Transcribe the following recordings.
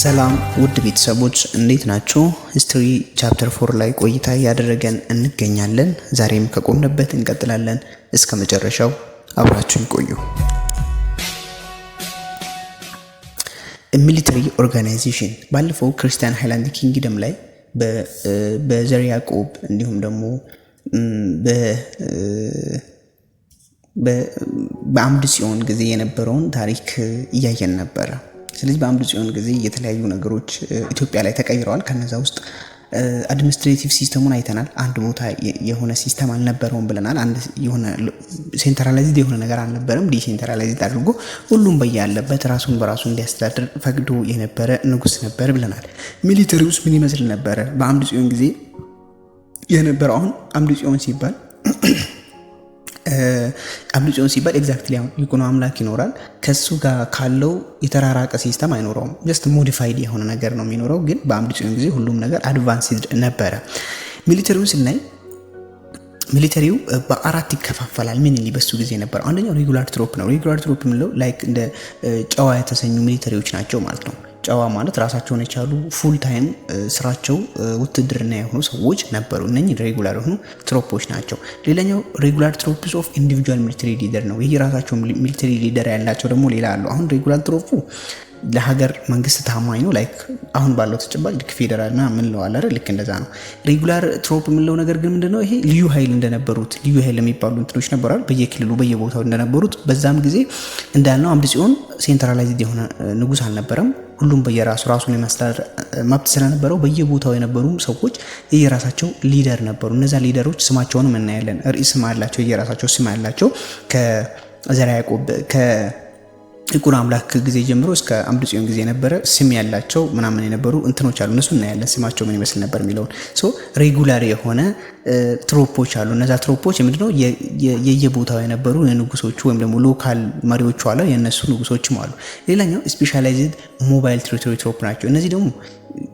ሰላም ውድ ቤተሰቦች እንዴት ናችሁ? ሂስትሪ ቻፕተር 4 ላይ ቆይታ ያደረገን እንገኛለን። ዛሬም ከቆምንበት እንቀጥላለን። እስከ መጨረሻው አብራችሁን ቆዩ። ሚሊተሪ ኦርጋናይዜሽን ባለፈው ክርስቲያን ሃይላንድ ኪንግደም ላይ በዘር ያዕቆብ እንዲሁም ደግሞ በአምድ ጽዮን ጊዜ የነበረውን ታሪክ እያየን ነበር። ስለዚህ በአምድ ጽዮን ጊዜ የተለያዩ ነገሮች ኢትዮጵያ ላይ ተቀይረዋል። ከነዛ ውስጥ አድሚኒስትሬቲቭ ሲስተሙን አይተናል። አንድ ቦታ የሆነ ሲስተም አልነበረውም ብለናል። አንድ የሆነ ሴንትራላይዝድ የሆነ ነገር አልነበረም። ዲሴንትራላይዝድ አድርጎ ሁሉም በያለበት ራሱን በራሱ እንዲያስተዳድር ፈቅዶ የነበረ ንጉስ ነበር ብለናል። ሚሊተሪ ውስጥ ምን ይመስል ነበረ በአምድ ጽዮን ጊዜ የነበረው? አሁን አምድ ጽዮን ሲባል ኤግዛክትሊ አሁን ይኩኖ አምላክ ይኖራል። ከሱ ጋር ካለው የተራራቀ ሲስተም አይኖረውም። ጀስት ሞዲፋይድ የሆነ ነገር ነው የሚኖረው። ግን በአምድ ጽዮን ጊዜ ሁሉም ነገር አድቫንስድ ነበረ። ሚሊተሪው ስናይ ሚሊተሪው በአራት ይከፋፈላል። ምን በሱ ጊዜ ነበር? አንደኛው ሬጉላር ትሮፕ ነው። ሬጉላር ትሮፕ የምንለው ላይክ እንደ ጨዋ የተሰኙ ሚሊተሪዎች ናቸው ማለት ነው። ጨዋ ማለት ራሳቸውን የቻሉ ፉል ታይም ስራቸው ውትድርና የሆኑ ሰዎች ነበሩ። እነኚህ ሬጉላር የሆኑ ትሮፖች ናቸው። ሌላኛው ሬጉላር ትሮፕስ ኦፍ ኢንዲቪጁዋል ሚሊተሪ ሊደር ነው። ይህ ራሳቸው ሚሊተሪ ሊደር ያላቸው ደግሞ ሌላ አሉ። አሁን ሬጉላር ትሮፑ ለሀገር መንግስት ታማኝ ነው። ላይክ አሁን ባለው ተጨባጭ ልክ ፌደራልና ምን ነው አለ ልክ እንደዛ ነው። ሬጉላር ትሮፕ የምንለው ነገር ግን ምንድነው? ይሄ ልዩ ኃይል እንደነበሩት ልዩ ኃይል የሚባሉ እንትኖች ነበራል በየክልሉ በየቦታው እንደነበሩት። በዛም ጊዜ እንዳልነው አምድ ጽዮን ሴንትራላይዝድ የሆነ ንጉስ አልነበረም። ሁሉም በየራሱ ራሱን የማስተዳደር መብት ስለነበረው በየቦታው የነበሩ ሰዎች የየራሳቸው ሊደር ነበሩ። እነዛ ሊደሮች ስማቸውንም እናያለን። ርዕስም አላቸው፣ የየራሳቸው ስም አላቸው። ከዘርዓ ያዕቆብ ይኩኖ አምላክ ጊዜ ጀምሮ እስከ አምድ ጽዮን ጊዜ የነበረ ስም ያላቸው ምናምን የነበሩ እንትኖች አሉ። እነሱ እናያለን ስማቸው ምን ይመስል ነበር የሚለውን። ሬጉላር የሆነ ትሮፖች አሉ። እነዛ ትሮፖች ምንድነው? የየቦታው የነበሩ የንጉሶቹ ወይም ደግሞ ሎካል መሪዎቹ አለ፣ የነሱ ንጉሶችም አሉ። ሌላኛው ስፔሻላይዝድ ሞባይል ቴሪቶሪ ትሮፕ ናቸው። እነዚህ ደግሞ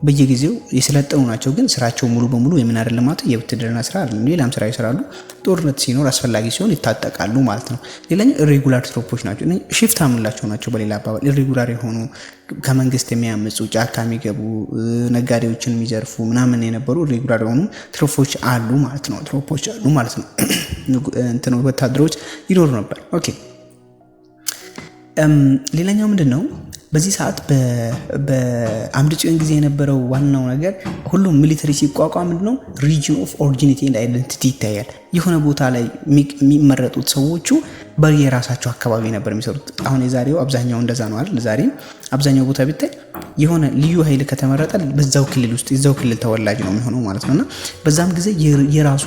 በየጊዜው የሰለጠኑ ናቸው። ግን ስራቸው ሙሉ በሙሉ የምን አይደለም ማለት የውትድርና ስራ አይደለም፣ ሌላም ስራ ይሰራሉ። ጦርነት ሲኖር አስፈላጊ ሲሆን ይታጠቃሉ ማለት ነው። ሌላኛው ኢሬጉላር ትሮፖች ናቸው። እኔ ሽፍታ የምንላቸው ናቸው። በሌላ አባባል ኢሬጉላር የሆኑ ከመንግስት የሚያመጹ ጫካ የሚገቡ ነጋዴዎችን የሚዘርፉ ምናምን የነበሩ ኢሬጉላር የሆኑ ትሮፖች አሉ ማለት ነው። ወታደሮች ይኖሩ ነበር። ኦኬ ሌላኛው ምንድነው? በዚህ ሰዓት በአምድ ጽዮን ጊዜ የነበረው ዋናው ነገር ሁሉም ሚሊተሪ ሲቋቋም ምንድነው? ሪጅን ኦፍ ኦሪጂኒቲ ኤንድ አይደንቲቲ ይታያል። የሆነ ቦታ ላይ የሚመረጡት ሰዎቹ በየራሳቸው አካባቢ ነበር የሚሰሩት። አሁን የዛሬው አብዛኛው እንደዛ ነው አይደል? ዛሬም አብዛኛው ቦታ ቢታይ የሆነ ልዩ ኃይል ከተመረጠ በዛው ክልል ውስጥ የዛው ክልል ተወላጅ ነው የሚሆነው ማለት ነውና በዛም ጊዜ የራሱ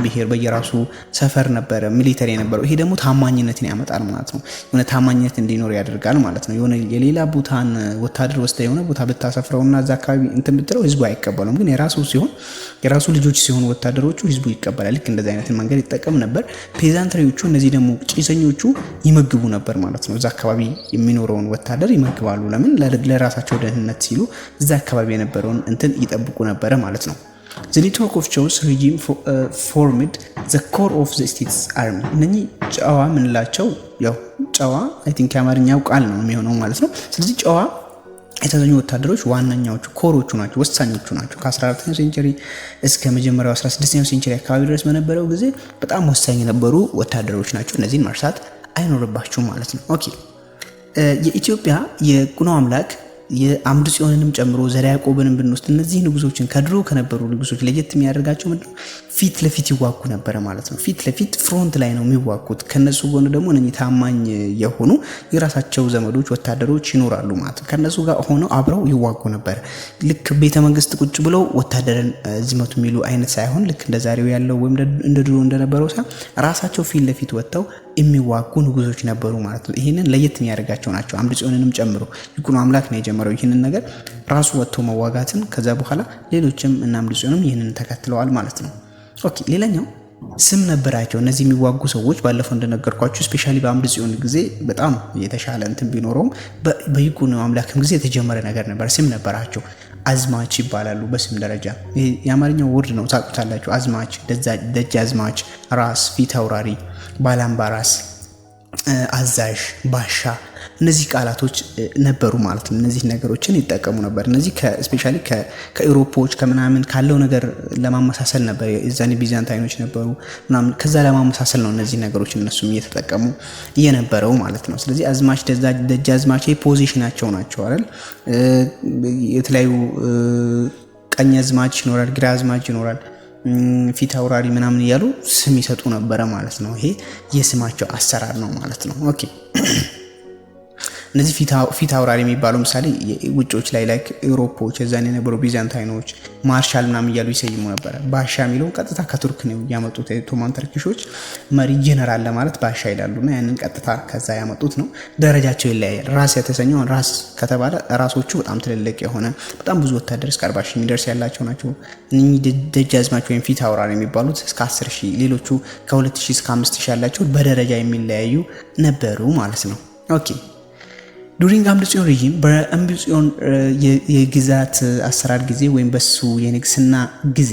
ብሔር በየራሱ ሰፈር ነበረ ሚሊተሪ የነበረው። ይሄ ደግሞ ታማኝነትን ያመጣል ማለት ነው። የሆነ ታማኝነት እንዲኖር ያደርጋል ማለት ነው። የሆነ የሌላ ቦታን ወታደር ወስደህ የሆነ ቦታ ብታሰፍረውና እዛ አካባቢ እንትን ብትለው ህዝቡ አይቀበሉም። ግን የራሱ ልጆች ሲሆኑ ወታደሮቹ ህዝቡ ይቀበላል። ልክ እንደዚህ አይነት መንገድ ይጠቀም ነበር። ፔዛንትሪዎቹ እነዚህ ደግሞ ጭሰኞቹ ይመግቡ ነበር ማለት ነው። እዛ አካባቢ የሚኖረውን ወታደር ይመግባሉ። ለምን? ለራሳቸው ደህንነት ሲሉ እዛ አካባቢ የነበረውን እንትን ይጠብቁ ነበረ ማለት ነው። The network of Chaw's regime formed the core of the state's army። እነኚህ ጨዋ ምንላቸው ያው ጨዋ አይ ቲንክ የአማርኛው ቃል ነው የሚሆነው ማለት ነው። ስለዚህ ጨዋ የተሰኙ ወታደሮች ዋነኛዎቹ ኮሮቹ ናቸው፣ ወሳኞቹ ናቸው። ከ14ኛው ሴንቸሪ እስከ መጀመሪያው 16ኛው ሴንቸሪ አካባቢ ድረስ በነበረው ጊዜ በጣም ወሳኝ የነበሩ ወታደሮች ናቸው። እነዚህን መርሳት አይኖርባችሁም ማለት ነው። ኦኬ የኢትዮጵያ የይኩኖ አምላክ የአምድ ጽዮንንም ጨምሮ ዘርዓ ያዕቆብንም ብንወስድ እነዚህ ንጉሶችን ከድሮ ከነበሩ ንጉሶች ለየት የሚያደርጋቸው ምንድነው? ፊት ለፊት ይዋጉ ነበረ ማለት ነው። ፊት ለፊት ፍሮንት ላይ ነው የሚዋጉት። ከነሱ ጎን ደግሞ እነኚህ ታማኝ የሆኑ የራሳቸው ዘመዶች ወታደሮች ይኖራሉ ማለት ነው። ከነሱ ጋር ሆነው አብረው ይዋጉ ነበር። ልክ ቤተ መንግስት ቁጭ ብለው ወታደርን ዝመቱ የሚሉ አይነት ሳይሆን ልክ እንደ ዛሬው ያለው ወይም እንደ ድሮ እንደነበረው ሳይሆን ራሳቸው ፊት ለፊት ወጥተው የሚዋጉ ንጉሶች ነበሩ ማለት ነው። ይሄንን ለየት የሚያደርጋቸው ናቸው። አምድ ጽዮንንም ጨምሮ ይኩኖ አምላክ ነው የጀመረው ይህንን ነገር ራሱ ወጥቶ መዋጋትን። ከዛ በኋላ ሌሎችም እና አምድ ጽዮንም ይህንን ተከትለዋል ማለት ነው። ኦኬ ሌላኛው ስም ነበራቸው። እነዚህ የሚዋጉ ሰዎች ባለፈው እንደነገርኳችሁ ስፔሻሊ በአምድ ጽዮን ጊዜ በጣም የተሻለ እንትን ቢኖረውም በይኩኖ አምላክም ጊዜ የተጀመረ ነገር ነበር። ስም ነበራቸው። አዝማች ይባላሉ በስም ደረጃ። የአማርኛው ወርድ ነው ታውቁታላችሁ። አዝማች፣ ደጃዝማች፣ ራስ፣ ፊት አውራሪ፣ ባላምባራስ አዛዥ፣ ባሻ እነዚህ ቃላቶች ነበሩ ማለት ነው። እነዚህ ነገሮችን ይጠቀሙ ነበር። እነዚህ ስፔሻሊ ከኢሮፖች ከምናምን ካለው ነገር ለማመሳሰል ነበር። የዛኔ ቢዛንታይኖች ነበሩ ምናምን፣ ከዛ ለማመሳሰል ነው እነዚህ ነገሮች እነሱም እየተጠቀሙ እየነበረው ማለት ነው። ስለዚህ አዝማች፣ ደጃዝማች ፖዚሽናቸው ናቸው አይደል። የተለያዩ ቀኝ አዝማች ይኖራል፣ ግራ አዝማች ይኖራል፣ ፊት አውራሪ ምናምን እያሉ ስም ይሰጡ ነበረ ማለት ነው። ይሄ የስማቸው አሰራር ነው ማለት ነው። ኦኬ እነዚህ ፊት አውራሪ የሚባለው ምሳሌ ውጮች ላይ ላይክ ኢሮፖች የዛኔ የነበሩ ቢዛንታይኖች ማርሻል ምናምን እያሉ ይሰይሙ ነበረ። ባሻ የሚለውን ቀጥታ ከቱርክ ነው ያመጡት። የኦቶማን ተርኪሾች መሪ ጄኔራል ለማለት ባሻ ይላሉና ያንን ቀጥታ ከዛ ያመጡት ነው። ደረጃቸው ይለያያል። ራስ የተሰኘው ራስ ከተባለ ራሶቹ በጣም ትልልቅ የሆነ በጣም ብዙ ወታደር እስከ 40 ሺህ የሚደርስ ያላቸው ናቸው። እነኚህ ደጃዝማች ወይም ፊት አውራሪ የሚባሉት እስከ 10 ሺህ፣ ሌሎቹ ከ2 ሺህ እስከ 5 ሺህ ያላቸው በደረጃ የሚለያዩ ነበሩ ማለት ነው። ኦኬ ዱሪንግ አምደ ጽዮን ሪጂም በአምደ ጽዮን የግዛት አሰራር ጊዜ ወይም በሱ የንግስና ጊዜ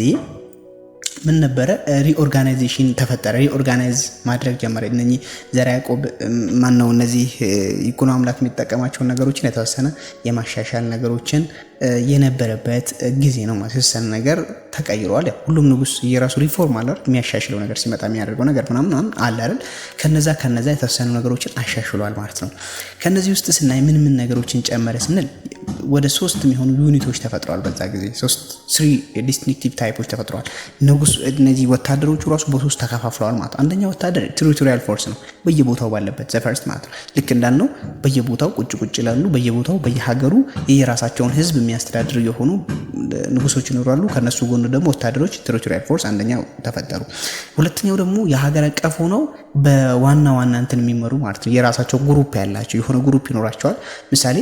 ምን ነበረ? ሪኦርጋናይዜሽን ተፈጠረ። ሪኦርጋናይዝ ማድረግ ጀመረ። እነኚህ ዘርዓ ያዕቆብ ማነው እነዚህ ይኩኖ አምላክ የሚጠቀማቸውን ነገሮችን የተወሰነ የማሻሻል ነገሮችን የነበረበት ጊዜ ነው ማለት የተወሰነ ነገር ተቀይሯል። ሁሉም ንጉስ የራሱ ሪፎርም አለ የሚያሻሽለው ነገር ሲመጣ የሚያደርገው ነገር ምናምን አለ አይደል። ከነዛ የተወሰኑ ነገሮችን አሻሽሏል ማለት ነው። ከነዚህ ውስጥ ስናይ ምን ነገሮችን ጨመረ ስንል ወደ 3 የሚሆኑ ዩኒቶች ተፈጥረዋል። በዛ ጊዜ 3 ዲስቲንክቲቭ ታይፖች ተፈጥረዋል። ንጉስ እነዚህ ወታደሮቹ ራሱ በ3 ተከፋፍለዋል ማለት ነው። አንደኛው ወታደር ቴሪቶሪያል ፎርስ ነው፣ በየቦታው ባለበት ዘፈርስት ማለት ነው። ልክ እንዳልነው በየቦታው ቁጭ ይላሉ። በየቦታው በየሀገሩ የራሳቸውን ህዝብ የሚያስተዳድሩ የሆኑ ንጉሶች ይኖራሉ። ከነሱ ጎን ደግሞ ወታደሮች ቴሪቶሪያል ፎርስ አንደኛው ተፈጠሩ። ሁለተኛው ደግሞ የሀገር አቀፍ ሆነው በዋና እንትን የሚመሩ ማለት ነው። የራሳቸው ግሩፕ ያላቸው የሆነ ግሩፕ ይኖራቸዋል። ምሳሌ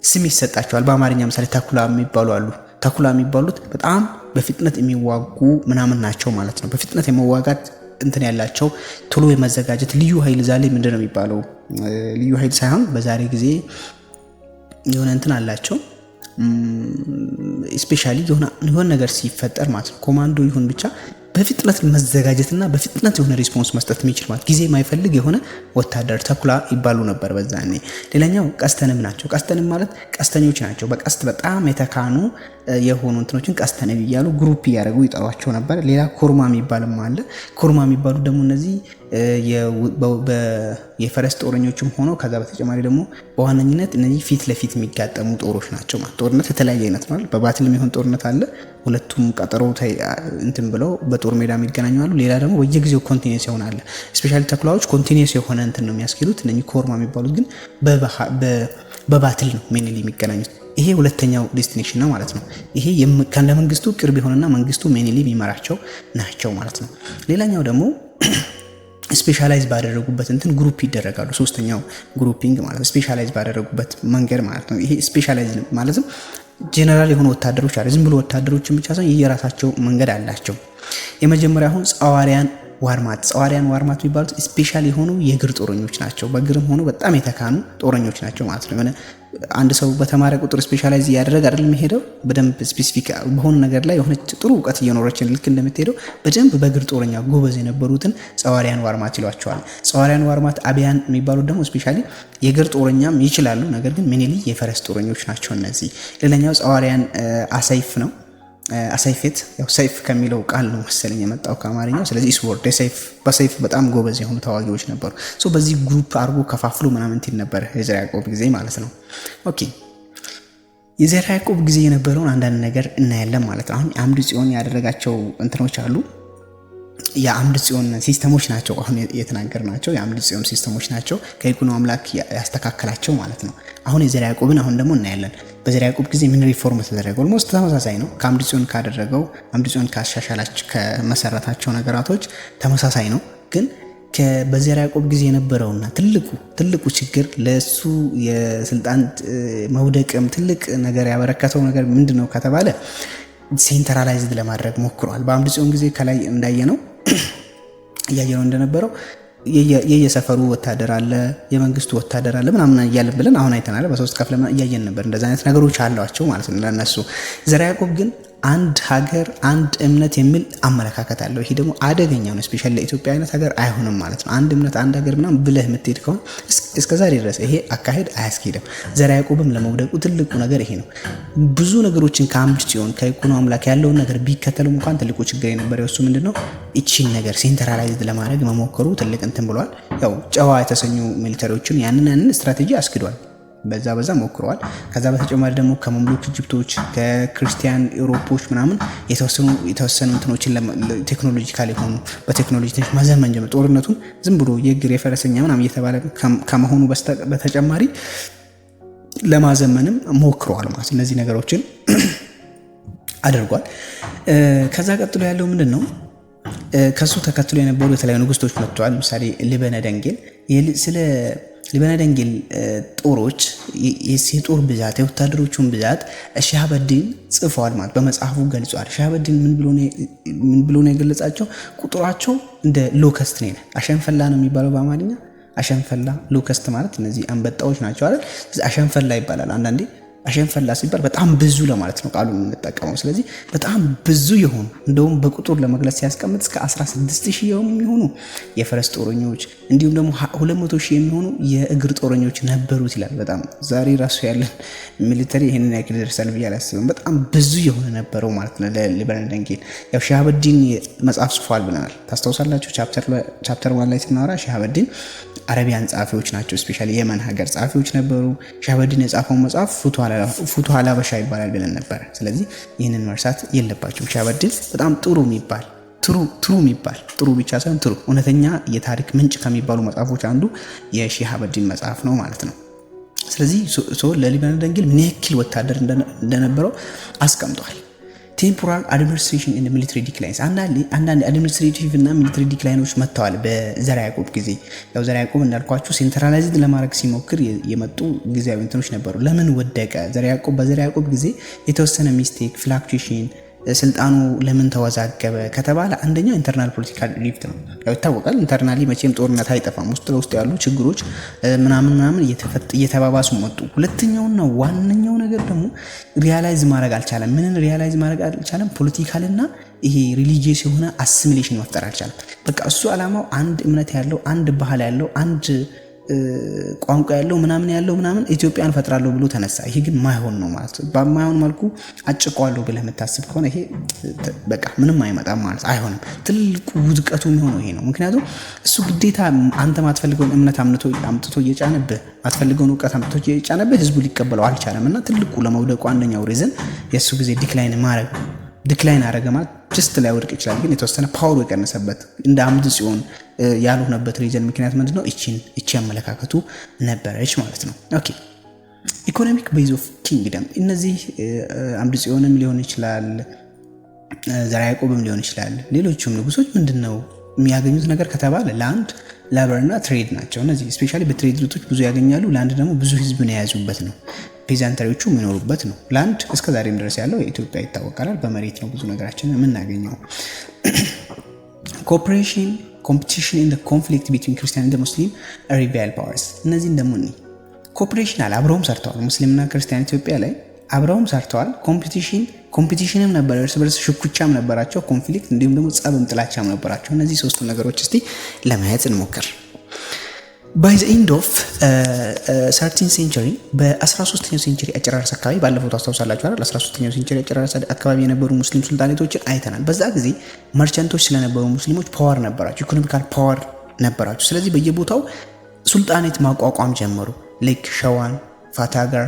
ስም ይሰጣቸዋል። በአማርኛ ምሳሌ ተኩላ የሚባሉ አሉ። ተኩላ የሚባሉት በጣም በፍጥነት የሚዋጉ ምናምን ናቸው ማለት ነው። በፍጥነት የመዋጋት እንትን ያላቸው ቶሎ የመዘጋጀት ልዩ ኃይል ዛሬ ምንድነው የሚባለው? ልዩ ኃይል ሳይሆን በዛሬ ጊዜ የሆነ እንትን አላቸው። ስፔሻሊ የሆነ ነገር ሲፈጠር ማለት ነው ኮማንዶ ይሁን ብቻ በፍጥነት መዘጋጀትና በፍጥነት የሆነ ሪስፖንስ መስጠት የሚችል ማለት ጊዜ የማይፈልግ የሆነ ወታደር ተኩላ ይባሉ ነበር በዛኔ። ሌላኛው ቀስተንም ናቸው። ቀስተንም ማለት ቀስተኞች ናቸው። በቀስት በጣም የተካኑ የሆኑ እንትኖችን ቀስተነብ እያሉ ግሩፕ እያደረጉ ይጠሯቸው ነበር። ሌላ ኮርማ የሚባልም አለ። ኮርማ የሚባሉ ደግሞ እነዚህ የፈረስ ጦረኞችም ሆኖ ከዛ በተጨማሪ ደግሞ በዋነኝነት እነዚህ ፊት ለፊት የሚጋጠሙ ጦሮች ናቸው ማለት። ጦርነት የተለያየ አይነት ነው። በባትል የሚሆን ጦርነት አለ። ሁለቱም ቀጠሮ እንትን ብለው በጦር ሜዳ የሚገናኙ አሉ። ሌላ ደግሞ በየጊዜው ኮንቲኒየስ ይሆናል። ስፔሻሊ ተኩላዎች ኮንቲኒየስ የሆነ እንትን ነው የሚያስኬዱት። እነዚህ ኮርማ የሚባሉት ግን በባትል ነው ሜንሊ የሚገናኙት። ይሄ ሁለተኛው ዴስቲኔሽን ነው ማለት ነው። ይሄ ለመንግስቱ ቅርብ የሆነና መንግስቱ ሜንሊ የሚመራቸው ናቸው ማለት ነው። ሌላኛው ደግሞ ስፔሻላይዝ ባደረጉበት እንትን ግሩፕ ይደረጋሉ። ሶስተኛው ግሩፒንግ ማለት ስፔሻላይዝ ባደረጉበት መንገድ ማለት ነው። ይሄ ስፔሻላይዝ ማለትም ጄነራል የሆኑ ወታደሮች አለ። ዝም ብሎ ወታደሮችን ብቻ ሳይሆን የየራሳቸው መንገድ አላቸው። የመጀመሪያ አሁን ጸዋሪያን ዋርማት የሚባሉት ስፔሻል የሆኑ የእግር ጦረኞች ናቸው። በእግርም ሆኖ በጣም የተካኑ ጦረኞች ናቸው ማለት ነው። አንድ ሰው በተማረ ቁጥር ስፔሻላይዝ እያደረገ አይደል የሚሄደው። በደንብ ስፔሲፊክ በሆነ ነገር ላይ የሆነ ጥሩ እውቀት እየኖረችን ልክ እንደምትሄደው በደንብ በእግር ጦረኛ ጎበዝ የነበሩትን ጸዋሪያን ዋርማት ይሏቸዋል። ጸዋሪያን ዋርማት አብያን የሚባሉት ደግሞ ስፔሻሊ የእግር ጦረኛም ይችላሉ፣ ነገር ግን ሜንሊ የፈረስ ጦረኞች ናቸው እነዚህ። ሌላኛው ጸዋሪያን አሳይፍ ነው። አሳይፌት ያው ሰይፍ ከሚለው ቃል ነው መሰለኝ የመጣው ከአማርኛው። ስለዚህ ስወርድ በሰይፍ በጣም ጎበዝ የሆኑ ተዋጊዎች ነበሩ። በዚህ ግሩፕ አርጎ ከፋፍሎ ምናምን እንትን ነበር የዘርዓ ያዕቆብ ጊዜ ማለት ነው። ኦኬ የዘርዓ ያዕቆብ ጊዜ የነበረውን አንዳንድ ነገር እናያለን ማለት ነው። አሁን አምደ ጽዮን ያደረጋቸው እንትኖች አሉ። የአምደ ጽዮን ሲስተሞች ናቸው አሁን የተናገርናቸው። የአምደ ጽዮን ሲስተሞች ናቸው ከይኩኖ አምላክ ያስተካከላቸው ማለት ነው። አሁን የዘርዓ ያዕቆብን አሁን ደግሞ እናያለን። በዘርዓ ያዕቆብ ጊዜ ምን ሪፎርም ተደረገ? ኦልሞስት ተመሳሳይ ነው። ከአምደ ጽዮን ካደረገው አምደ ጽዮን ካሻሻላቸው ከመሰረታቸው ነገራቶች ተመሳሳይ ነው። ግን በዘርዓ ያዕቆብ ጊዜ የነበረውና ትልቁ ችግር ለሱ የስልጣን መውደቅም ትልቅ ነገር ያበረከተው ነገር ምንድነው ከተባለ ሴንትራላይዝድ ለማድረግ ሞክሯል። በአምደ ጽዮን ጊዜ ከላይ እያየነው እንደነበረው የየሰፈሩ ወታደር አለ፣ የመንግስቱ ወታደር አለ ምናምን እያልን ብለን አሁን አይተናል። በሶስት ከፍለ እያየን ነበር። እንደዛ አይነት ነገሮች አሏቸው ማለት ነው ለነሱ። ዘርዓ ያዕቆብ ግን አንድ ሀገር አንድ እምነት የሚል አመለካከት አለው። ይሄ ደግሞ አደገኛ ነው። ስፔሻሊ ለኢትዮጵያ አይነት ሀገር አይሆንም ማለት ነው። አንድ እምነት አንድ ሀገር ምናምን ብለህ የምትሄድ ከሆነ እስከዛሬ ድረስ ይሄ አካሄድ አያስኬድም። ዘርዓ ያዕቆብም ለመውደቁ ትልቁ ነገር ይሄ ነው። ብዙ ነገሮችን ከአምድ ጽዮን ከይኩኖ አምላክ ያለውን ነገር ቢከተሉም እንኳን ትልቁ ችግር የነበረው እሱ ምንድነው እቺን ነገር ሴንትራላይዝድ ለማድረግ መሞከሩ ትልቅ እንትን ብሏል። ያው ጨዋ የተሰኙ ሚሊተሪዎችን ያንን ስትራቴጂ አስክዷል። በዛ ሞክረዋል። ከዛ በተጨማሪ ደግሞ ከመምሉክ ኢጅፕቶች ከክርስቲያን ኤውሮፖች ምናምን የተወሰኑ እንትኖችን ቴክኖሎጂካል የሆኑ በቴክኖሎጂ ትንሽ ማዘመን ጀመረ። ጦርነቱን ዝም ብሎ የእግር የፈረሰኛ ምናምን እየተባለ ከመሆኑ በተጨማሪ ለማዘመንም ሞክረዋል ማለት እነዚህ ነገሮችን አድርጓል። ከዛ ቀጥሎ ያለው ምንድን ነው? ከሱ ተከትሎ የነበሩ የተለያዩ ንጉስቶች መጥተዋል። ለምሳሌ ሊበነ ደንጌል ስለ ሊበነ ደንጌል ጦሮች የጦር ብዛት የወታደሮቹን ብዛት ሻሃበዲን ጽፈዋል ማለት በመጽሐፉ ገልጿል። ሻሃበዲን ምን ብሎ ነው የገለጻቸው? ቁጥራቸው እንደ ሎከስት ነው። አሸንፈላ ነው የሚባለው በአማርኛ አሸንፈላ። ሎከስት ማለት እነዚህ አንበጣዎች ናቸው አይደል? አሸንፈላ ይባላል። አንዳንዴ አሸንፈላ ሲባል በጣም ብዙ ለማለት ነው ቃሉን የምንጠቀመው። ስለዚህ በጣም ብዙ የሆኑ እንደውም በቁጥር ለመግለጽ ሲያስቀምጥ እስከ 16000 የሚሆኑ የፈረስ ጦረኞች እንዲሁም ደግሞ 200,000 የሚሆኑ የእግር ጦረኞች ነበሩት ይላል። በጣም ዛሬ ራሱ ያለን ሚሊተሪ ይሄንን ያክል ደርሳል ብዬ አላስብም። በጣም ብዙ የሆነ ነበረው ማለት ነው ለሊበነ ደንጌል። ያው ሻሃበዲን መጽሐፍ ጽፏል ብለናል ታስታውሳላችሁ። ቻፕተር 1 ላይ ስናወራ ሻሃበዲን አረቢያን ጸሐፊዎች ናቸው። ስፔሻሊ የመን ሀገር ጸሐፊዎች ነበሩ። ሻሃበዲን የጻፈው መጽሐፍ ፉቱህ አልሀበሻ ይባላል ብለን ነበር። ስለዚህ ይህንን መርሳት የለባቸውም። ሻሃበዲን በጣም ጥሩ የሚባል ጥሩ ብቻ ሳይሆን ጥሩ እውነተኛ የታሪክ ምንጭ ከሚባሉ መጽሐፎች አንዱ የሻሃበዲን መጽሐፍ ነው ማለት ነው። ስለዚህ ለሊበነ ደንጌል ምን ያክል ወታደር እንደነበረው አስቀምጧል። ቴምፖራል አድሚኒስትሬሽን ኢን ሚሊተሪ ዲክላይንስ አንዳንድ አድሚኒስትሬቲቭ እና ሚሊተሪ ዲክላይኖች መጥተዋል በዘርዓ ያዕቆብ ጊዜ። ያው ዘርዓ ያዕቆብ እንዳልኳችሁ ሴንትራላይዝድ ለማድረግ ሲሞክር የመጡ ጊዜያዊ እንትኖች ነበሩ። ለምን ወደቀ በዘርዓ ያዕቆብ ጊዜ የተወሰነ ሚስቴክ ፍላክቹዌሽን ስልጣኑ ለምን ተወዛገበ ከተባለ አንደኛው ኢንተርናል ፖለቲካል ሪፍት ነው። ያው ይታወቃል ኢንተርናሊ መቼም ጦርነት አይጠፋም። ውስጥ ለውስጥ ያሉ ችግሮች ምናምን እየተባባሱ መጡ። ሁለተኛውና ዋነኛው ነገር ደግሞ ሪያላይዝ ማድረግ አልቻለም። ምንን ሪያላይዝ ማድረግ አልቻለም? ፖለቲካልና ይሄ ሪሊጂየስ የሆነ አሲሚሌሽን መፍጠር አልቻለም። በቃ እሱ ዓላማው አንድ እምነት ያለው አንድ ባህል ያለው አንድ ቋንቋ ያለው ምናምን ኢትዮጵያን ፈጥራለሁ ብሎ ተነሳ። ይሄ ግን ማይሆን ነው ማለት ነው። በማይሆን መልኩ አጭቀዋለሁ ብለህ የምታስብ ከሆነ ይሄ በቃ ምንም አይመጣም ማለት አይሆንም። ትልቁ ውድቀቱ የሚሆነው ይሄ ነው። ምክንያቱም እሱ ግዴታ አንተ ማትፈልገውን እምነት አምጥቶ እየጫነብህ ማትፈልገውን እውቀት አምጥቶ እየጫነብህ ህዝቡ ሊቀበለው አልቻለም። እና ትልቁ ለመውደቁ አንደኛው ሪዝን የእሱ ጊዜ ዲክላይን አረገ ማለት ጅስት ላይ ወድቅ ይችላል፣ ግን የተወሰነ ፓወሩ የቀነሰበት እንደ አምድ ጽዮን ያልሆነበት ሪዝን ምክንያት ምንድነው? እቺ አመለካከቱ ነበረች ማለት ነው። ኦኬ ኢኮኖሚክ ቤዝ ኦፍ ኪንግደም እነዚህ አምድ ጽዮንም ሊሆን ይችላል፣ ዘርዓ ያዕቆብም ሊሆን ይችላል፣ ሌሎችም ንጉሶች ምንድነው የሚያገኙት ነገር ከተባለ ላንድ ላበርና ትሬድ ናቸው። እነዚህ ስፔሻሊ በትሬድ ሩቶች ብዙ ያገኛሉ። ላንድ ደግሞ ብዙ ህዝብን የያዙበት ነው። ፔዛንተሪዎቹ የሚኖሩበት ነው። ላንድ እስከ ዛሬም ድረስ ያለው የኢትዮጵያ ይታወቃል። በመሬት ነው ብዙ ነገራችን የምናገኘው። ኮኦፕሬሽን ኮምፒቲሽን ኢን ኮንፍሊክት ቢትዊን ክርስቲያን እና ሙስሊም ሪቫይል ፓወርስ እነዚህን ደግሞ ኮኦፕሬሽን አለ። አብረውም ሰርተዋል። ሙስሊምና ክርስቲያን ኢትዮጵያ ላይ አብረውም ሰርተዋል። ኮምፒቲሽንም ነበር፣ እርስ በርስ ሽኩቻም ነበራቸው። ኮንፍሊክት እንዲሁም ደግሞ ጸብም ጥላቻም ነበራቸው። እነዚህ ሶስቱ ነገሮች እስቲ ለማየት እንሞክር። ባይ ዘ ኤንድ ኦፍ 13th ሴንቸሪ በ13ኛው ሴንቸሪ አጨራረስ አካባቢ ባለፈው ታስታውሳላችሁ አይደል? 13ኛው ሴንቸሪ አጨራረስ አካባቢ የነበሩ ሙስሊም ሱልጣኔቶችን አይተናል። በዛ ጊዜ መርቸንቶች ስለነበሩ ሙስሊሞች ፓወር ነበራቸው፣ ኢኮኖሚካል ፓወር ነበራቸው። ስለዚህ በየቦታው ሱልጣኔት ማቋቋም ጀመሩ። ላይክ ሸዋን፣ ፋታጋር፣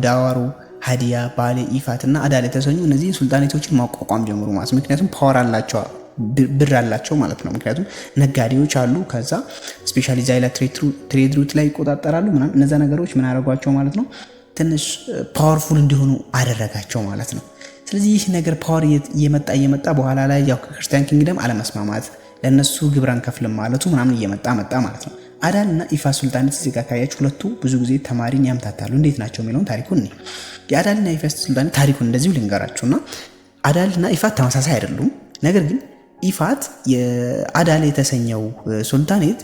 ዳዋሮ፣ ሀዲያ፣ ባሌ፣ ኢፋት እና አዳል የተሰኙ እነዚህ ሱልጣኔቶችን ማቋቋም ጀመሩ ማለት ምክንያቱም ፓወር አላቸው፣ ብር አላቸው ማለት ነው። ምክንያቱም ነጋዴዎች አሉ። ከዛ ስፔሻሊ ዛይላ ትሬድ ሩት ላይ ይቆጣጠራሉ ምናምን። እነዛ ነገሮች ምን አደረጓቸው ማለት ነው? ትንሽ ፓወርፉል እንዲሆኑ አደረጋቸው ማለት ነው። ስለዚህ ይህ ነገር ፓወር እየመጣ በኋላ ላይ ያው ከክርስቲያን ኪንግደም አለመስማማት ለነሱ ግብር አንከፍልም ማለቱ ምናምን እየመጣ ማለት ነው። አዳል እና ኢፋት ሱልጣኔት እዚህ ጋር ካያችሁ ሁለቱ ብዙ ጊዜ ተማሪን ያምታታሉ። እንዴት ናቸው የሚለውን ታሪኩን የአዳልና ኢፋት ሱልጣኔት ታሪኩን እንደዚሁ ልንገራችሁና አዳልና ኢፋት ተመሳሳይ አይደሉም። ነገር ግን ኢፋት የአዳል የተሰኘው ሱልጣኔት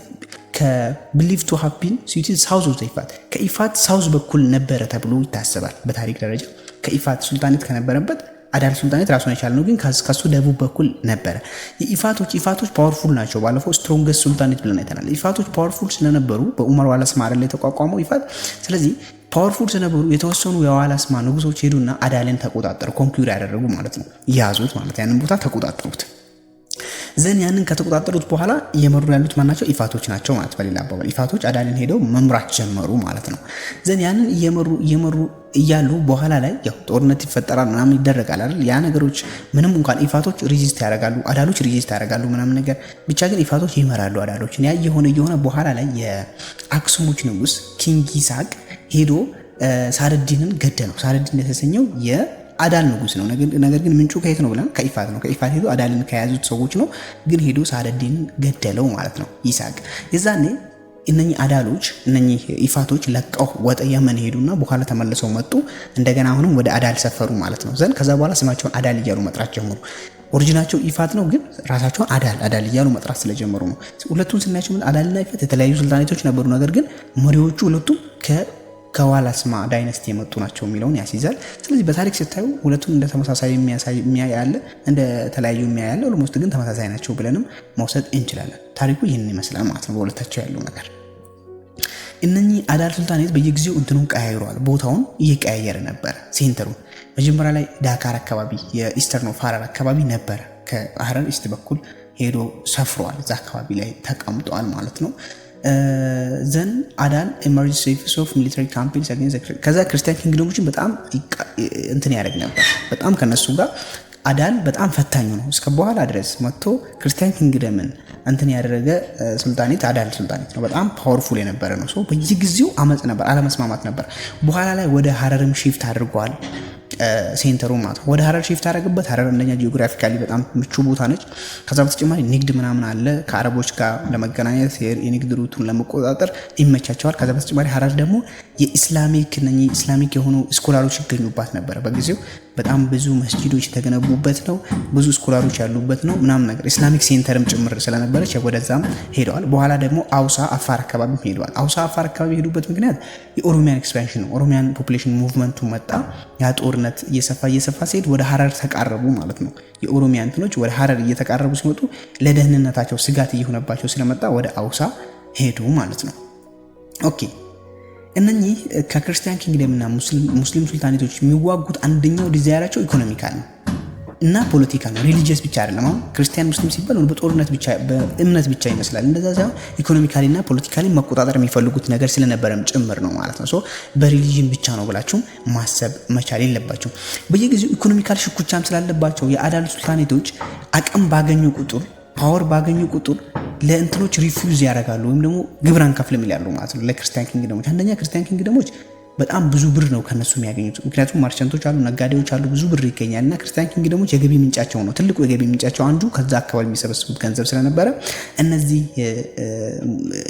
ከቢሊቭ ቱ ሃቭ ቢን ሲቲድ ሳውዝ ኦፍ ኢፋት ከኢፋት ሳውዝ በኩል ነበረ ተብሎ ይታሰባል። በታሪክ ደረጃ ከኢፋት ሱልጣኔት ከነበረበት አዳል ሱልጣኔት ራሱን የቻለ ነው፣ ግን ከሱ ደቡብ በኩል ነበረ። ኢፋቶች ፓወርፉል ናቸው። ባለፈው ስትሮንገስት ሱልጣኔት ብለን አይተናል። ኢፋቶች ፓወርፉል ስለነበሩ በኡመር ዋላስማ አይደል የተቋቋመው ኢፋት። ስለዚህ ፓወርፉል ስለነበሩ የተወሰኑ የዋላስማ ንጉሶች ሄዱና አዳልን ተቆጣጠሩ፣ ኮንኩር ያደረጉ ማለት ነው፣ ያዙት ማለት ያንን ቦታ ተቆጣጠሩት። ዘን ያንን ከተቆጣጠሩት በኋላ እየመሩ ያሉት ማናቸው? ኢፋቶች ናቸው ማለት በሌላ አባባል ኢፋቶች አዳልን ሄደው መምራት ጀመሩ ማለት ነው። ዘን ያንን እየመሩ እያሉ በኋላ ላይ ያው ጦርነት ይፈጠራል ምናምን ይደረጋል አይደል? ያ ነገሮች ምንም እንኳን ኢፋቶች ሪዚስት ያደርጋሉ፣ አዳሎች ሪዚስት ያደርጋሉ ምናምን ነገር ብቻ ግን ኢፋቶች ይመራሉ አዳሎችን። ያ የሆነ በኋላ ላይ የአክሱሞች ንጉስ ኪንግ ይስሐቅ ሄዶ ሳረዲንን ገደለው። ሳረዲን የተሰኘው አዳል ንጉስ ነው። ነገር ግን ምንጩ ከየት ነው ብለን ከኢፋት ነው። ከኢፋት ሄዶ አዳልን ከያዙት ሰዎች ነው። ግን ሄዶ ሳረዲንን ገደለው ማለት ነው ይስሐቅ። የዛኔ እነኚህ አዳሎች እነኚህ ኢፋቶች ለቀው ወደ የመን ሄዱና በኋላ ተመልሰው መጡ። እንደገና አሁንም ወደ አዳል ሰፈሩ ማለት ነው። ዘን ከዛ በኋላ ስማቸውን አዳል እያሉ መጥራት ጀመሩ። ኦሪጂናቸው ኢፋት ነው፣ ግን ራሳቸውን አዳል እያሉ መጥራት ስለጀመሩ ነው። ሁለቱን ስናያቸው ምን አዳልና ኢፋት የተለያዩ ሱልጣኔቶች ነበሩ። ነገር ግን መሪዎቹ ሁለቱም ከዋላስማ ዳይነስቲ የመጡ ናቸው የሚለውን ያስይዛል። ስለዚህ በታሪክ ስታዩ ሁለቱም እንደ ተመሳሳይ የሚያይ ያለ፣ እንደ ተለያዩ የሚያይ ያለ፣ ኦልሞስት ግን ተመሳሳይ ናቸው ብለንም መውሰድ እንችላለን። ታሪኩ ይህንን ይመስላል ማለት ነው በሁለታቸው ያለው ነገር። እነኚህ አዳል ሱልጣኔት በየጊዜው እንትኑን ቀያይረዋል፣ ቦታውን እየቀያየረ ነበረ። ሴንተሩን መጀመሪያ ላይ ዳካር አካባቢ የኢስተርን ኦፍ ሀረር አካባቢ ነበረ። ከሀረር ኢስት በኩል ሄዶ ሰፍሯል፣ እዛ አካባቢ ላይ ተቀምጧል ማለት ነው። ዘን አዳል ኤመርጅ ሴፍስ ኦፍ ሚሊታሪ ካምፔንስ አገንስት ከዛ ክርስቲያን ኪንግዶሞችን በጣም እንትን ያደርግ ነበር። በጣም ከነሱ ጋር አዳል በጣም ፈታኙ ነው። እስከ በኋላ ድረስ መጥቶ ክርስቲያን ኪንግደምን እንትን ያደረገ ሱልጣኔት አዳል ሱልጣኔት ነው። በጣም ፓወርፉል የነበረ ነው። ሶ በየጊዜው አመጽ ነበር፣ አለመስማማት ነበር። በኋላ ላይ ወደ ሀረርም ሺፍት አድርጓል ሴንተሩ ማለት ነው። ወደ ሀረር ሺፍት አደረገበት። ሀረር አንደኛ ጂኦግራፊካሊ በጣም ምቹ ቦታ ነች። ከዛ በተጨማሪ ንግድ ምናምን አለ። ከአረቦች ጋር ለመገናኘት የንግድ ሩቱን ለመቆጣጠር ይመቻቸዋል። ከዛ በተጨማሪ ሀረር ደግሞ ኢስላሚክ የሆኑ ስኮላሮች ይገኙባት ነበረ። በጊዜው በጣም ብዙ መስጂዶች የተገነቡበት ነው። ብዙ ስኮላሮች ያሉበት ነው ምናምን ነገር ኢስላሚክ ሴንተርም ጭምር ስለነበረች ወደዛም ሄደዋል። በኋላ ደግሞ አውሳ አፋር አካባቢ ሄደዋል። አውሳ አፋር አካባቢ የሄዱበት ምክንያት የኦሮሚያን ኤክስፓንሽን ነው። ኦሮሚያን ፖፑሌሽን ሙቭመንቱ መጣ። ያ ጦርነት እየሰፋ ሲሄድ ወደ ሀረር ተቃረቡ ማለት ነው። የኦሮሚያ እንትኖች ወደ ሀረር እየተቃረቡ ሲመጡ ለደህንነታቸው ስጋት እየሆነባቸው ስለመጣ ወደ አውሳ ሄዱ ማለት ነው። ኦኬ እነኚህ ከክርስቲያን ኪንግደም እና ሙስሊም ሱልጣኔቶች የሚዋጉት አንደኛው ዲዛይራቸው ኢኮኖሚካል ነው እና ፖለቲካል ነው። ሪሊጂየስ ብቻ አይደለም። አሁን ክርስቲያን ሙስሊም ሲባል በጦርነት ብቻ በእምነት ብቻ ይመስላል። እንደዛ ሳይሆን ኢኮኖሚካሊ እና ፖለቲካሊ መቆጣጠር የሚፈልጉት ነገር ስለነበረም ጭምር ነው ማለት ነው። ሶ በሪሊጂየን ብቻ ነው ብላችሁ ማሰብ መቻል የለባችሁ። በየጊዜው ኢኮኖሚካል ሽኩቻም ስላለባቸው የአዳል ሱልጣኔቶች አቅም ባገኙ ቁጥር ፓወር ባገኙ ቁጥር ለእንትኖች ሪፊውዝ ያደርጋሉ ወይም ደግሞ ግብር አንከፍልም ይላሉ ማለት ነው ለክርስቲያን ኪንግደሞች። አንደኛ ክርስቲያን ኪንግደሞች በጣም ብዙ ብር ነው ከነሱ የሚያገኙት። ምክንያቱም ማርቸንቶች አሉ፣ ነጋዴዎች አሉ፣ ብዙ ብር ይገኛል እና ክርስቲያን ኪንግደሞች የገቢ ምንጫቸው ነው። ትልቁ የገቢ ምንጫቸው አንዱ ከዛ አካባቢ የሚሰበስቡት ገንዘብ ስለነበረ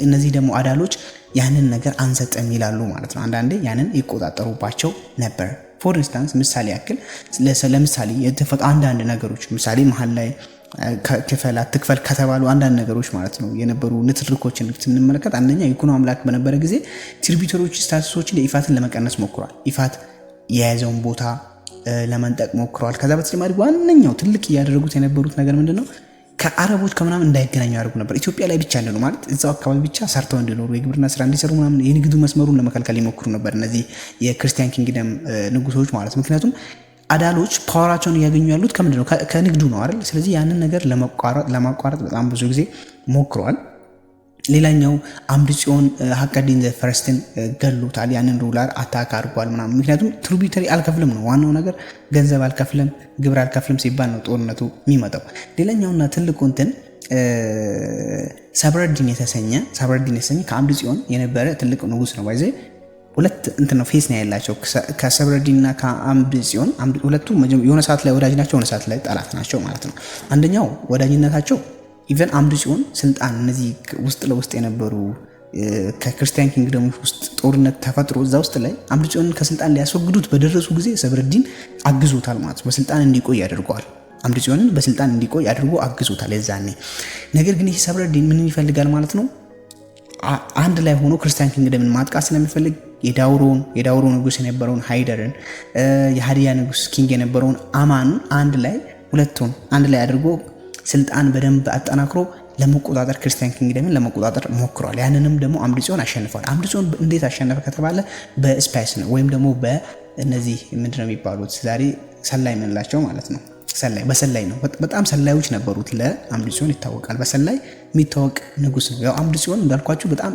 እነዚህ ደግሞ አዳሎች ያንን ነገር አንሰጥም ይላሉ ማለት ነው። አንዳንዴ ያንን ይቆጣጠሩባቸው ነበር። ፎር ኢንስታንስ ምሳሌ ያክል ለምሳሌ የተፈጠሩ አንዳንድ ነገሮች ምሳሌ መሀል ላይ ትክፈል ከተባሉ አንዳንድ ነገሮች ማለት ነው የነበሩ ንትርኮችን ስንመለከት አንደኛ ይኩኖ አምላክ በነበረ ጊዜ ትሪቢዩተሮች ስታትሶችን የኢፋትን ለመቀነስ ሞክሯል። ኢፋት የያዘውን ቦታ ለመንጠቅ ሞክሯል። ከዛ በተጨማሪ ዋነኛው ትልቅ እያደረጉት የነበሩት ነገር ምንድነው? ከአረቦች ከምናምን እንዳይገናኙ ያደርጉ ነበር። ኢትዮጵያ ላይ ብቻ እንደሆነ ማለት እዛው አካባቢ ብቻ ሰርተው እንዲኖሩ የግብርና ስራ እንዲሰሩ ምናምን የንግዱ መስመሩን ለመከልከል ይሞክሩ ነበር እነዚህ የክርስቲያን ኪንግደም ንጉሶች ማለት ነው። ምክንያቱም አዳሎች ፓወራቸውን እያገኙ ያሉት ከምንድነው? ከንግዱ ነው አይደል? ስለዚህ ያንን ነገር ለማቋረጥ በጣም ብዙ ጊዜ ሞክረዋል። ሌላኛው አምድ ጽዮን ሀቀዲን ፈረስትን ገሎታል። ያንን ሩላር አታክ አድርጓል ምናምን። ምክንያቱም ትሪቢዩተሪ አልከፍልም ነው ዋናው ነገር፣ ገንዘብ አልከፍልም፣ ግብር አልከፍልም ሲባል ነው ጦርነቱ የሚመጣው። ሌላኛውና ትልቁ እንትን ሰብረዲን የተሰኘ ከአምድ ጽዮን የነበረ ትልቅ ንጉስ ነው። ባይዘ ሁለት እንትን ነው ፌስ ነው ያላቸው ከሰብረዲንና ከአምድ ጽዮን። ሁለቱ የሆነ ሰዓት ላይ ወዳጅ ናቸው፣ የሆነ ሰዓት ላይ ጠላት ናቸው ማለት ነው። አንደኛው ወዳጅነታቸው ኢቨን አምድ ጽዮን ስልጣን እነዚህ ውስጥ ለውስጥ የነበሩ ከክርስቲያን ኪንግደሞች ውስጥ ጦርነት ተፈጥሮ እዛ ውስጥ ላይ አምድ ጽዮንን ከስልጣን ሊያስወግዱት በደረሱ ጊዜ ሰብረዲን አግዞታል ማለት ነው። በስልጣን እንዲቆይ አድርገዋል። አምድ ጽዮንን በስልጣን እንዲቆይ አድርጎ አግዞታል የዛኔ። ነገር ግን ይህ ሰብረዲን ምን ይፈልጋል ማለት ነው? አንድ ላይ ሆኖ ክርስቲያን ኪንግደምን ማጥቃት ስለሚፈልግ የዳውሮ ንጉስ የነበረውን ሃይደርን የሃዲያ ንጉስ ኪንግ የነበረውን አማን አንድ ላይ ሁለቱን አንድ ላይ አድርጎ ስልጣን በደንብ አጠናክሮ ለመቆጣጠር ክርስቲያን ኪንግደምን ለመቆጣጠር ሞክሯል። ያንንም ደግሞ አምደጽዮን አሸንፏል። አምደጽዮን እንዴት አሸነፈ ከተባለ በስፓይስ ነው ወይም ደግሞ በእነዚህ ምንድነው የሚባሉት ዛሬ ሰላይ የምንላቸው ማለት ነው። በሰላይ ነው። በጣም ሰላዮች ነበሩት። ለአምደጽዮን ይታወቃል። በሰላይ የሚታወቅ ንጉስ ነው። ያው አምደጽዮን እንዳልኳችሁ በጣም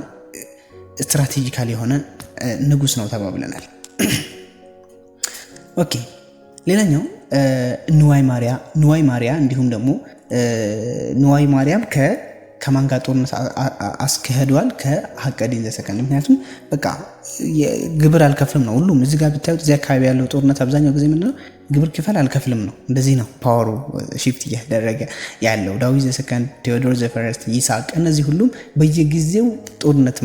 ስትራቴጂካል የሆነ ንጉስ ነው ተባብለናል። ኦኬ ሌላኛው ንዋይ ማሪያ እንዲሁም ደግሞ ንዋይ ማርያም ከማን ጋር ጦርነት አስከሄዷል? ከሀቀዲን ዘሰከንድ። ምክንያቱም በቃ ግብር አልከፍልም ነው። ሁሉም እዚህ ጋር ብታዩት እዚህ አካባቢ ያለው ጦርነት አብዛኛው ጊዜ ምንድነው ግብር ክፈል አልከፍልም ነው። እንደዚህ ነው ፓወሩ ሺፍት እያደረገ ያለው። ዳዊት ዘሰከንድ፣ ቴዎዶር ዘፈርስት፣ ይስሐቅ እነዚህ ሁሉም በየጊዜው ጦርነት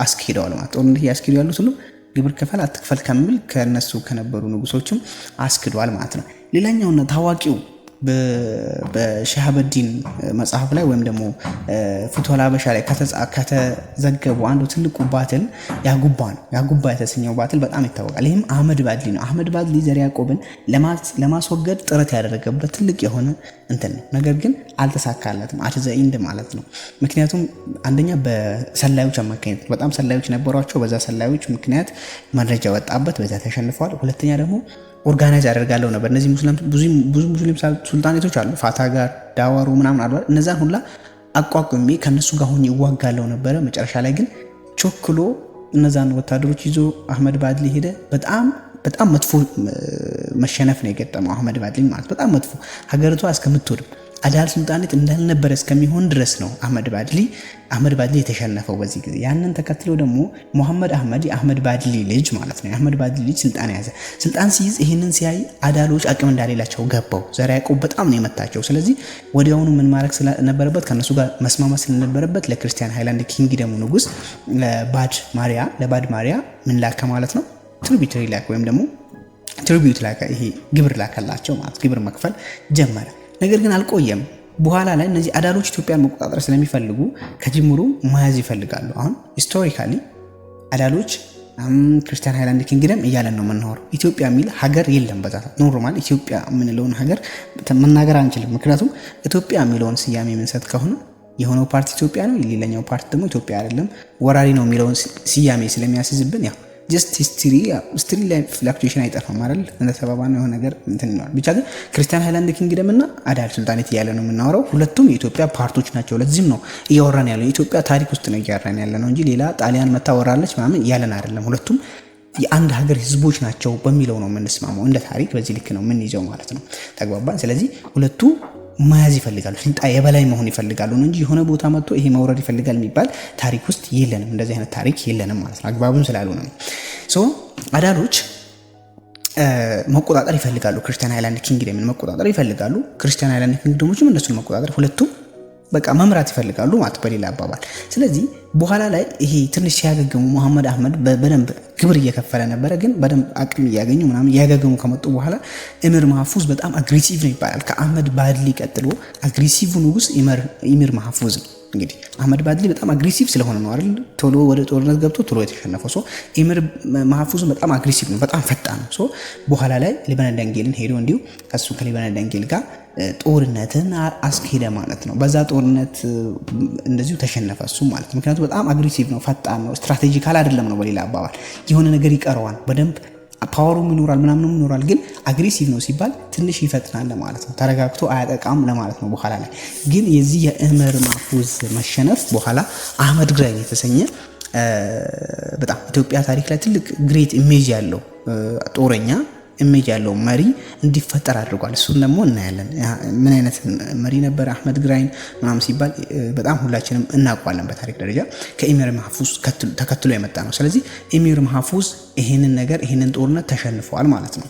አስከሄደዋል ማለት ጦርነት እያስከሄዱ ያሉት ሁሉም ግብር ክፈል አትክፈል ከሚል ከነሱ ከነበሩ ንጉሶችም አስክዷል ማለት ነው። ሌላኛውና ታዋቂው በሸሃበዲን መጽሐፍ ላይ ወይም ደግሞ ፍትወል ሀበሻ ላይ ከተዘገቡ አንዱ ትልቁ ባትል ያጉባ የተሰኘው ባትል በጣም ይታወቃል። ይህም አህመድ ባድሊ ነው። አህመድ ባድሊ ዘርዓ ያዕቆብን ለማስወገድ ጥረት ያደረገበት ትልቅ የሆነ እንትን ነው። ነገር ግን አልተሳካለትም። አትዘኢንድ ማለት ነው። ምክንያቱም አንደኛ በሰላዮች አማካኝነት በጣም ሰላዮች ነበሯቸው። በዛ ሰላዮች ምክንያት መረጃ ወጣበት፣ በዛ ተሸንፈዋል። ሁለተኛ ደግሞ ኦርጋናይዝ ያደርጋለው ነበር። እነዚህ ብዙ ሙስሊም ሱልጣኔቶች አሉ፣ ፋታ ጋር ዳዋሩ ምናምን አሉ። እነዛን ሁላ አቋቁሜ ከነሱ ጋር ሆኜ ይዋጋለው ነበረ። መጨረሻ ላይ ግን ቾክሎ እነዛን ወታደሮች ይዞ አህመድ ባድሊ ሄደ። በጣም መጥፎ መሸነፍ ነው የገጠመው አህመድ ባድሊ ማለት በጣም መጥፎ፣ ሀገሪቷ እስከምትወድም አዳል ሱልጣኔት እንዳልነበረ እስከሚሆን ድረስ ነው አህመድ ባድሊ የተሸነፈው በዚህ ጊዜ። ያንን ተከትሎ ደግሞ ሙሐመድ የአህመድ ባድሊ ልጅ ማለት ነው የአህመድ ባድሊ ልጅ ስልጣን ያዘ። ስልጣን ሲይዝ ይህንን ሲያይ አዳሎች አቅም እንዳሌላቸው ገባው። ዘርዓ ያዕቆብ በጣም ነው የመታቸው። ስለዚህ ወዲያውኑ ምን ማድረግ ስለነበረበት ከነሱ ጋር መስማማት ስለነበረበት ለክርስቲያን ሃይላንድ ኪንግደሙ ንጉስ ለባድ ማሪያ ምን ላከ ማለት ነው ትሪቢዩት ላከ ወይም ደግሞ ትሪቢዩት ላከ። ይሄ ግብር ላከላቸው ማለት ግብር መክፈል ጀመረ። ነገር ግን አልቆየም። በኋላ ላይ እነዚህ አዳሎች ኢትዮጵያን መቆጣጠር ስለሚፈልጉ ከጅምሩ መያዝ ይፈልጋሉ። አሁን ሂስቶሪካሊ አዳሎች ክርስቲያን ሃይላንድ ኪንግደም እያለን ነው የምናወራው። ኢትዮጵያ የሚል ሀገር የለም። በዛ ኖርማል ኢትዮጵያ የምንለውን ሀገር መናገር አንችልም። ምክንያቱም ኢትዮጵያ የሚለውን ስያሜ የምንሰጥ ከሆነ የሆነው ፓርቲ ኢትዮጵያ ነው፣ ሌላኛው ፓርቲ ደግሞ ኢትዮጵያ አይደለም ወራሪ ነው የሚለውን ስያሜ ስለሚያስይዝብን ያው ጀስት ሂስትሪ ላይ ፍላክቹዌሽን አይጠፋም አይደል? እንደ ተባባነው የሆነ ነገር እንትን ነው። ብቻ ግን ክርስቲያን ሃይላንድ ኪንግደም እና አዳል ሱልጣኔት እያለ ነው የምናወራው። ሁለቱም የኢትዮጵያ ፓርቶች ናቸው። ለዚህም ነው እያወራን ያለው የኢትዮጵያ ታሪክ ውስጥ ነው እያወራን ያለ ነው እንጂ ሌላ ጣሊያን መታወራለች ምናምን እያለን አይደለም። ሁለቱም የአንድ ሀገር ህዝቦች ናቸው በሚለው ነው የምንስማማው። እንደ ታሪክ በዚህ ልክ ነው የምንይዘው ማለት ነው። ተግባባን? ስለዚህ ሁለቱ መያዝ ይፈልጋሉ፣ ስልጣን የበላይ መሆን ይፈልጋሉ እንጂ የሆነ ቦታ መጥቶ ይሄ መውረድ ይፈልጋል የሚባል ታሪክ ውስጥ የለንም። እንደዚህ አይነት ታሪክ የለንም ማለት ነው። አግባቡን ስላልሆነ ነው። አዳሎች መቆጣጠር ይፈልጋሉ፣ ክርስቲያን ሃይላንድ ኪንግደምን መቆጣጠር ይፈልጋሉ። ክርስቲያን ሃይላንድ ኪንግደሞችም እነሱን መቆጣጠር ሁለቱም በቃ መምራት ይፈልጋሉ ማለት በሌላ አባባል። ስለዚህ በኋላ ላይ ይሄ ትንሽ ሲያገግሙ መሐመድ አህመድ በደንብ ግብር እየከፈለ ነበረ፣ ግን በደንብ አቅም እያገኙ ምናምን እያገገሙ ከመጡ በኋላ ኢሚር ማህፉዝ በጣም አግሬሲቭ ነው ይባላል። ከአህመድ ባድሊ ቀጥሎ አግሬሲቭ ንጉስ ኢሚር ማህፉዝ ነው። እንግዲህ አህመድ ባድሊ በጣም አግሬሲቭ ስለሆነ ነው አይደል ቶሎ ወደ ጦርነት ገብቶ ቶሎ የተሸነፈው። ኢሚር ማህፉዝ በጣም አግሬሲቭ ነው፣ በጣም ፈጣን ነው። በኋላ ላይ ሊበነ ደንጌልን ሄዶ እንዲሁ ከሱ ከሊበነ ደንጌል ጋር ጦርነትን አስኬደ ማለት ነው። በዛ ጦርነት እንደዚሁ ተሸነፈ እሱ ማለት ነው። ምክንያቱም በጣም አግሬሲቭ ነው፣ ፈጣን ነው፣ ስትራቴጂካል አይደለም ነው በሌላ አባባል። የሆነ ነገር ይቀረዋል፣ በደንብ ፓወሩም ይኖራል ምናምንም ይኖራል፣ ግን አግሬሲቭ ነው ሲባል ትንሽ ይፈጥናል ለማለት ነው። ተረጋግቶ አያጠቃም ለማለት ነው። በኋላ ላይ ግን የዚህ የኢሚር ማህፉዝ መሸነፍ በኋላ አህመድ ግራኝ የተሰኘ በጣም ኢትዮጵያ ታሪክ ላይ ትልቅ ግሬት ኢሜጅ ያለው ጦረኛ ኢሜጅ ያለው መሪ እንዲፈጠር አድርጓል። እሱን ደግሞ እናያለን። ምን አይነት መሪ ነበር አህመድ ግራኝ ምናምን ሲባል በጣም ሁላችንም እናውቀዋለን። በታሪክ ደረጃ ከኢሚር ማህፉዝ ተከትሎ የመጣ ነው። ስለዚህ ኢሚር ማህፉዝ ይሄንን ጦርነት ተሸንፈዋል ማለት ነው።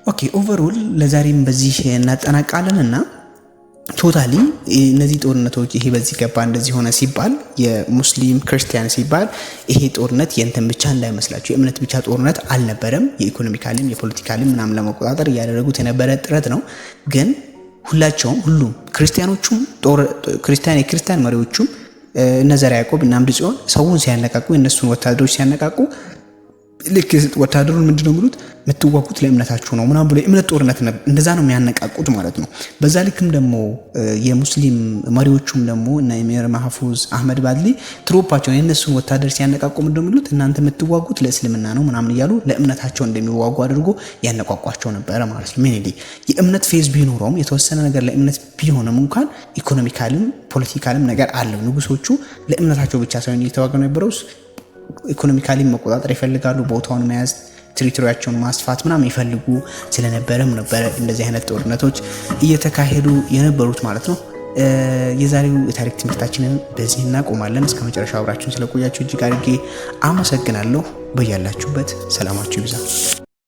ኦኬ ኦቨርኦል ለዛሬም በዚህ እናጠናቃለን እና ቶታሊ እነዚህ ጦርነቶች ይሄ በዚህ ገባ እንደዚህ ሆነ ሲባል የሙስሊም ክርስቲያን ሲባል ይሄ ጦርነት የእንትን ብቻ እንዳይመስላችሁ የእምነት ብቻ ጦርነት አልነበረም። የኢኮኖሚካሊም የፖለቲካሊም ምናምን ለመቆጣጠር እያደረጉት የነበረ ጥረት ነው። ግን ሁሉም ክርስቲያኖቹም የክርስቲያን መሪዎቹም እነ ዘርዓ ያዕቆብ እና አምደ ጽዮን ሰውን ሲያነቃቁ የእነሱን ወታደሮች ሲያነቃቁ ልክ ወታደሩን ምንድነው የሚሉት የምትዋጉት ለእምነታችሁ ነው ምናምን ብሎ የእምነት ጦርነት እንደዛ ነው የሚያነቃቁት ማለት ነው። በዛ ልክም ደግሞ የሙስሊም መሪዎቹም ደግሞ እና ኢሚር ማህፉዝ አህመድ ባድሊ ትሮፓቸውን የእነሱን ወታደር ሲያነቃቁ ምንድነው የሚሉት እናንተ የምትዋጉት ለእስልምና ነው ምናምን እያሉ ለእምነታቸው እንደሚዋጉ አድርጎ ያነቋቋቸው ነበረ ማለት ነው። ሜንሊ የእምነት ፌዝ ቢኖረውም የተወሰነ ነገር ለእምነት ቢሆንም እንኳን ኢኮኖሚካልም ፖለቲካልም ነገር አለው። ንጉሶቹ ለእምነታቸው ብቻ ሳይሆን እየተዋጉ የነበረው ኢኮኖሚካሊ መቆጣጠር ይፈልጋሉ። ቦታውን መያዝ፣ ትሪቶሪያቸውን ማስፋት ምናምን ይፈልጉ ስለነበረም ነበረ እንደዚህ አይነት ጦርነቶች እየተካሄዱ የነበሩት ማለት ነው። የዛሬው የታሪክ ትምህርታችንን በዚህ እናቆማለን። እስከ መጨረሻው አብራችሁን ስለቆያችሁ እጅግ አድርጌ አመሰግናለሁ። በያላችሁበት ሰላማችሁ ይብዛ።